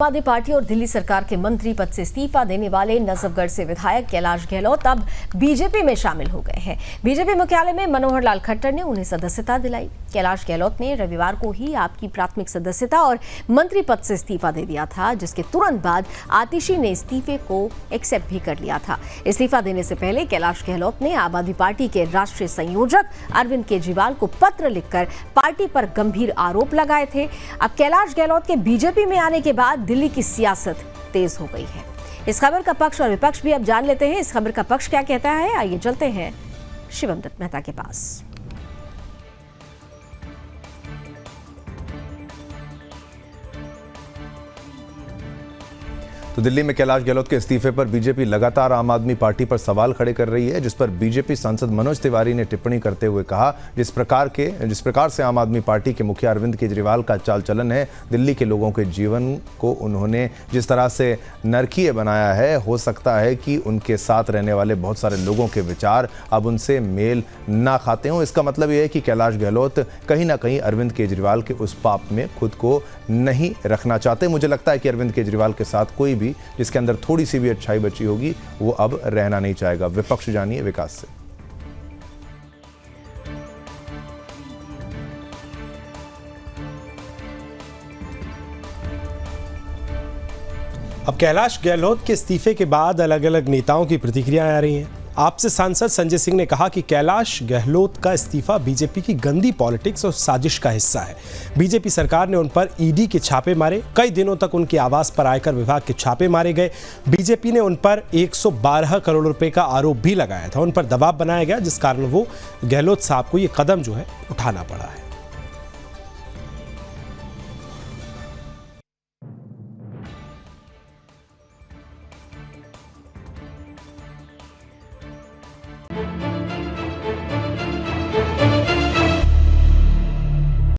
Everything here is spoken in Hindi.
आम आदमी पार्टी और दिल्ली सरकार के मंत्री पद से इस्तीफा देने वाले नजफगढ़ से विधायक कैलाश गहलोत अब बीजेपी में शामिल हो गए हैं। बीजेपी मुख्यालय में मनोहर लाल खट्टर ने उन्हें सदस्यता दिलाई। कैलाश गहलोत ने रविवार को ही आपकी प्राथमिक सदस्यता और मंत्री पद से इस्तीफा दे दिया था, जिसके तुरंत बाद आतिशी ने इस्तीफे को एक्सेप्ट भी कर लिया था। इस्तीफा देने से पहले कैलाश गहलोत ने आम आदमी पार्टी के राष्ट्रीय संयोजक अरविंद केजरीवाल को पत्र लिखकर पार्टी पर गंभीर आरोप लगाए थे। अब कैलाश गहलोत के बीजेपी में आने के बाद दिल्ली की सियासत तेज हो गई है। इस खबर का पक्ष और विपक्ष भी अब जान लेते हैं। इस खबर का पक्ष क्या कहता है, आइए चलते हैं शिवम दत्त मेहता के पास। तो दिल्ली में कैलाश गहलोत के इस्तीफे पर बीजेपी लगातार आम आदमी पार्टी पर सवाल खड़े कर रही है, जिस पर बीजेपी सांसद मनोज तिवारी ने टिप्पणी करते हुए कहा, जिस प्रकार से आम आदमी पार्टी के मुखिया अरविंद केजरीवाल का चाल चलन है, दिल्ली के लोगों के जीवन को उन्होंने जिस तरह से नरकीय बनाया है, हो सकता है कि उनके साथ रहने वाले बहुत सारे लोगों के विचार अब उनसे मेल ना खाते हों। इसका मतलब यह है कि कैलाश गहलोत कहीं ना कहीं अरविंद केजरीवाल के उस पाप में खुद को नहीं रखना चाहते। मुझे लगता है कि अरविंद केजरीवाल के साथ कोई भी जिसके अंदर थोड़ी सी भी अच्छाई बची होगी वो अब रहना नहीं चाहेगा। विपक्ष जानिए विकास से। अब कैलाश गहलोत के इस्तीफे के बाद अलग अलग नेताओं की प्रतिक्रियाएं आ रही हैं। आपसे सांसद संजय सिंह ने कहा कि कैलाश गहलोत का इस्तीफा बीजेपी की गंदी पॉलिटिक्स और साजिश का हिस्सा है। बीजेपी सरकार ने उन पर ईडी के छापे मारे, कई दिनों तक उनके आवास पर आयकर विभाग के छापे मारे गए। बीजेपी ने उन पर 112 करोड़ रुपए का आरोप भी लगाया था। उन पर दबाव बनाया गया, जिस कारण वो गहलोत साहब को ये कदम जो है उठाना पड़ा है।